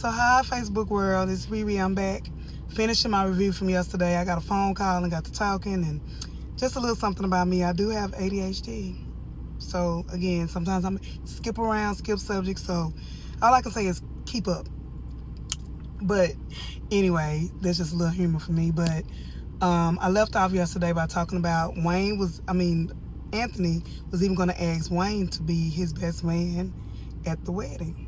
So hi Facebook world, it's Riri. I'm back finishing my review from yesterday. I got a phone call and got to talking, and just a little something about me. I do have ADHD. So again, sometimes I'm skip around, skip subjects. So all I can say is keep up. But anyway, that's just a little humor for me. But I left off yesterday by talking about Anthony was even going to ask Wayne to be his best man at the wedding.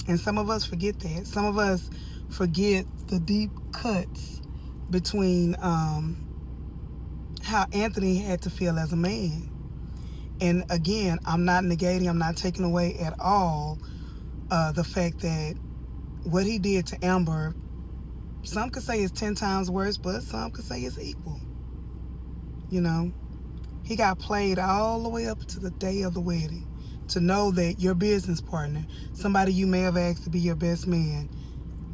And some of us forget that. Some of us forget the deep cuts between how Anthony had to feel as a man. And again, I'm not negating, I'm not taking away at all the fact that what he did to Amber, some could say it's 10 times worse, but some could say it's equal. You know, he got played all the way up to the day of the wedding. To know that your business partner, somebody you may have asked to be your best man,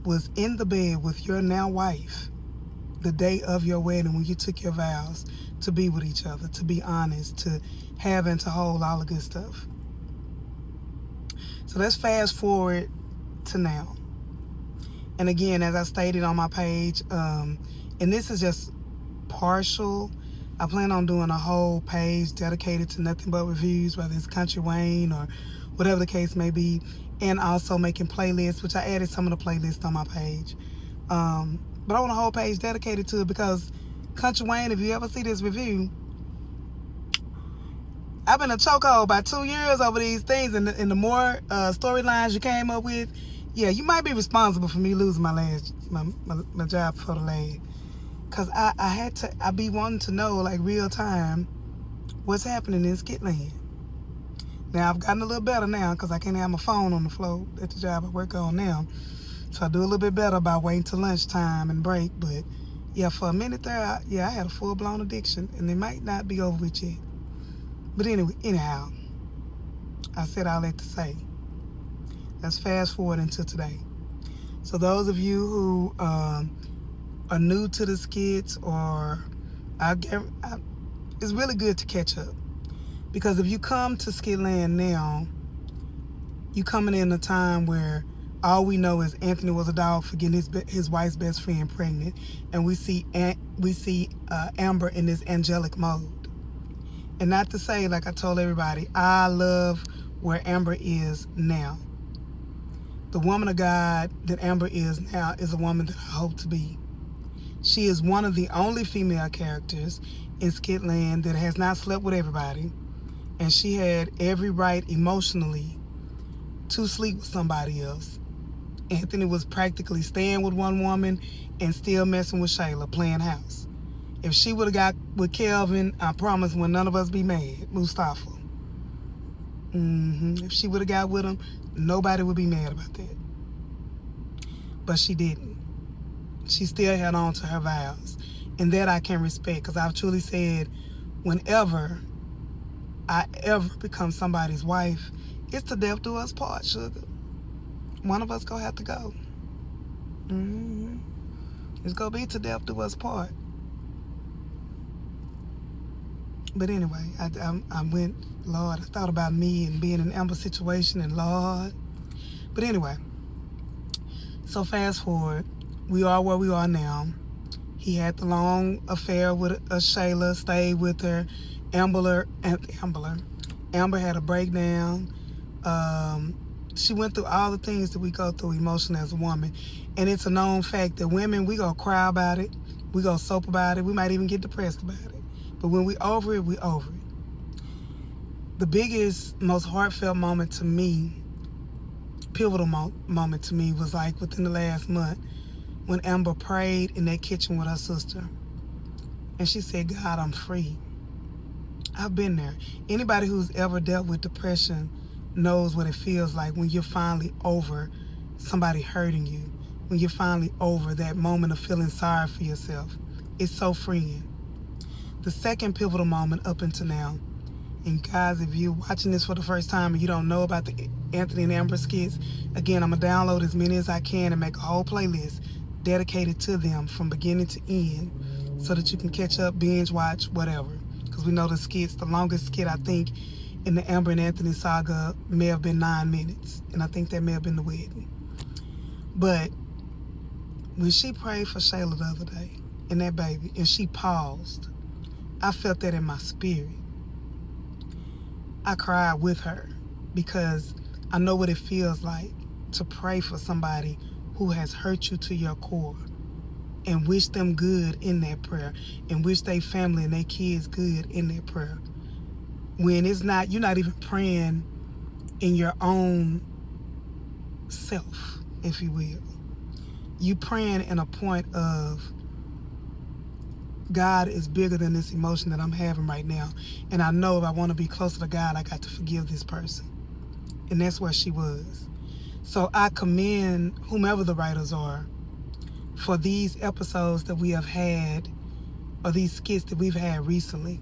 was in the bed with your now wife the day of your wedding when you took your vows to be with each other, to be honest, to have and to hold, all the good stuff. So let's fast forward to now. And again, as I stated on my page, and this is just partial. I plan on doing a whole page dedicated to nothing but reviews, whether it's Country Wayne or whatever the case may be, and also making playlists, which I added some of the playlists on my page. But I want a whole page dedicated to it because Country Wayne, if you ever see this review, I've been a chokehold by 2 years over these things, and the more storylines you came up with, yeah, you might be responsible for me losing my job for the last. Because I be wanting to know, like, real time, what's happening in Skitland. Now, I've gotten a little better now because I can't have my phone on the floor at the job I work on now. So I do a little bit better about waiting till lunchtime and break. But, yeah, for a minute there, I had a full-blown addiction, and it might not be over with yet. But anyhow, I said all that to say, let's fast forward into today. So those of you who are new to the skits, or it's really good to catch up, because if you come to Skitland now, you coming in a time where all we know is Anthony was a dog for getting his wife's best friend pregnant, and we see Amber in this angelic mode. And not to say, like I told everybody, I love where Amber is now. The woman of God that Amber is now is a woman that I hope to be. She is one of the only female characters in Skitland that has not slept with everybody, and she had every right emotionally to sleep with somebody else. Anthony was practically staying with one woman and still messing with Shayla, playing house. If she would have got with Kelvin, I promise when none of us be mad, Mustafa. If she would have got with him, nobody would be mad about that. But she didn't. She still held on to her vows. And that I can respect, because I've truly said, whenever I ever become somebody's wife, it's to death do us part, sugar. One of us gonna have to go. It's gonna be to death do us part. But anyway, I went, Lord, I thought about me and being in an Amber situation, and Lord. But anyway, so fast forward, we are where we are now. He had the long affair with Shayla, stayed with her. Amber had a breakdown. She went through all the things that we go through emotionally as a woman. And it's a known fact that women, we gonna cry about it. We gonna soap about it. We might even get depressed about it. But when we over it, we over it. The biggest, most heartfelt moment to me, pivotal moment to me, was like within the last month when Amber prayed in that kitchen with her sister. And she said, God, I'm free. I've been there. Anybody who's ever dealt with depression knows what it feels like when you're finally over somebody hurting you, when you're finally over that moment of feeling sorry for yourself. It's so freeing. The second pivotal moment up until now, and guys, if you're watching this for the first time and you don't know about the Anthony and Amber skits, again, I'm going to download as many as I can and make a whole playlist dedicated to them from beginning to end so that you can catch up, binge watch, whatever. Because we know the skits, the longest skit, I think, in the Amber and Anthony saga may have been 9 minutes. And I think that may have been the wedding. But when she prayed for Shayla the other day and that baby, and she paused, I felt that in my spirit. I cried with her because I know what it feels like to pray for somebody who has hurt you to your core and wish them good in that prayer and wish their family and their kids good in that prayer. When it's not, you're not even praying in your own self, if you will. You praying in a point of, God is bigger than this emotion that I'm having right now. And I know if I want to be closer to God, I got to forgive this person. And that's where she was. So I commend whomever the writers are for these episodes that we have had, or these skits that we've had recently,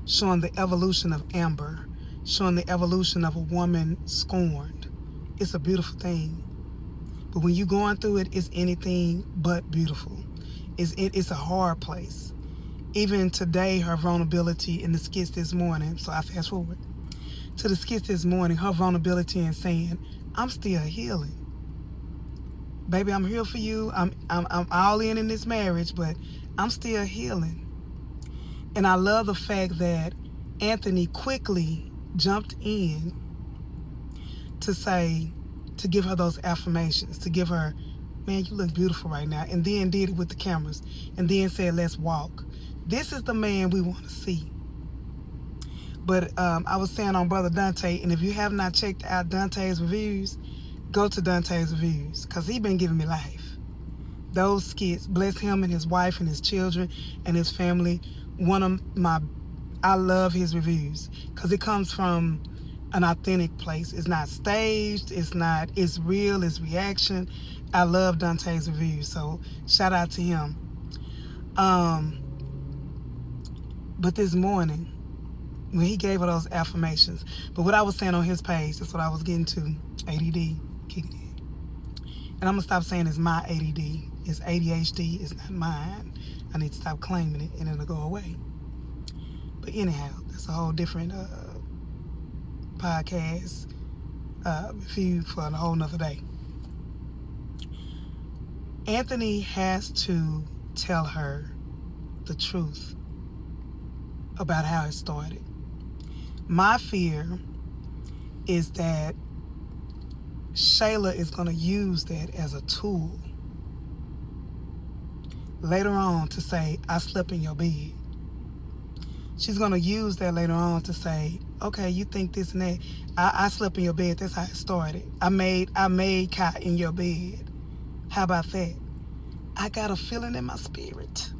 showing the evolution of Amber, showing the evolution of a woman scorned. It's a beautiful thing. But when you're going through it, it's anything but beautiful. It's a hard place. Even today, her vulnerability in the skits this morning, so I fast forward to the skits this morning, her vulnerability in saying, I'm still healing. Baby, I'm here for you. I'm all in this marriage, but I'm still healing. And I love the fact that Anthony quickly jumped in to say, to give her those affirmations, to give her, man, you look beautiful right now, and then did it with the cameras, and then said, let's walk. This is the man we want to see. But I was saying on Brother Dante, and if you have not checked out Dante's reviews, go to Dante's reviews, because he been giving me life. Those skits, bless him and his wife and his children and his family. I love his reviews, because it comes from an authentic place. It's not staged, it's real, it's reaction. I love Dante's reviews, so shout out to him. But this morning, when he gave her those affirmations, but what I was saying on his page, that's what I was getting to, ADD kicking in. And I'm gonna stop saying it's my ADD, it's ADHD, it's not mine. I need to stop claiming it and it'll go away. But anyhow, that's a whole different podcast review for a whole nother day. Anthony has to tell her the truth about how it started. My fear is that Shayla is going to use that as a tool later on to say, I slept in your bed. She's going to use that later on to say, okay, you think this and that. I slept in your bed. That's how it started. I made Kai in your bed. How about that? I got a feeling in my spirit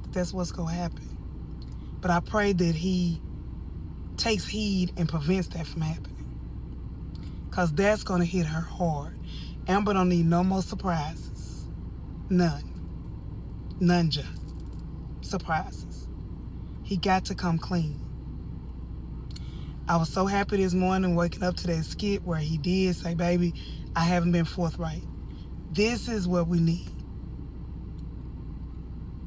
that that's what's going to happen. But I pray that he takes heed and prevents that from happening, because that's going to hit her hard. Amber don't need no more surprises. None. Surprises. He got to come clean. I was so happy this morning waking up to that skit where he did say, baby, I haven't been forthright. This is what we need.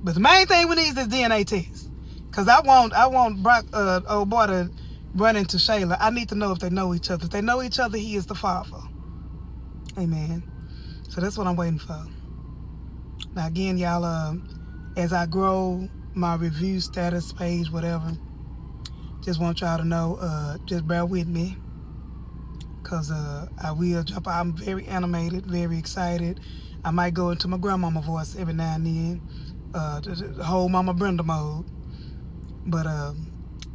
But the main thing we need is this DNA test. Because I want Brock, old boy, to run into Shayla. I need to know if they know each other. If they know each other, he is the father. Amen. So that's what I'm waiting for. Now again, y'all, as I grow my review status page, whatever, just want y'all to know, just bear with me. Because I will jump out. I'm very animated, very excited. I might go into my grandmama voice every now and then. The whole Mama Brenda mode. But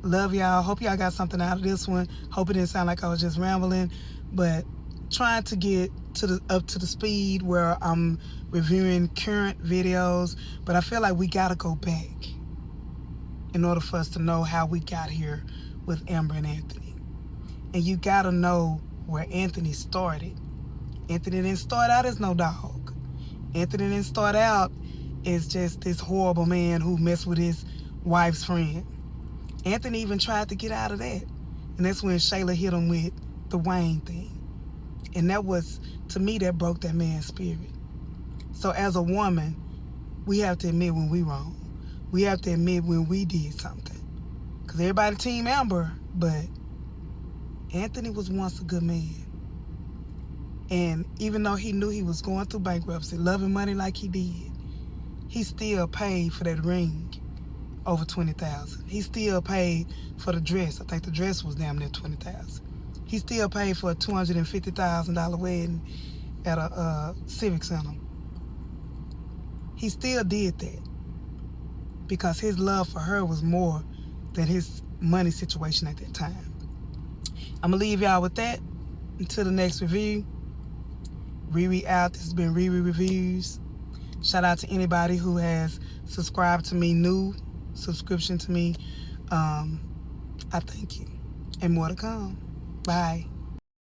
love y'all. Hope y'all got something out of this one. Hope it didn't sound like I was just rambling. But trying to get up to the speed where I'm reviewing current videos. But I feel like we got to go back in order for us to know how we got here with Amber and Anthony. And you got to know where Anthony started. Anthony didn't start out as no dog. Anthony didn't start out as just this horrible man who messed with his wife's friend. Anthony even tried to get out of that. And that's when Shayla hit him with the Wayne thing. And that was, to me, that broke that man's spirit. So as a woman, we have to admit when we wrong. We have to admit when we did something. Because everybody team Amber, but Anthony was once a good man. And even though he knew he was going through bankruptcy, loving money like he did, he still paid for that ring over $20,000. He still paid for the dress. I think the dress was damn near $20,000. He still paid for a $250,000 wedding at a civic center. He still did that because his love for her was more than his money situation at that time. I'm gonna leave y'all with that until the next review. Riri out. This has been Riri Reviews. Shout out to anybody who has subscribed to me, new subscription to me. I thank you. And more to come. Bye.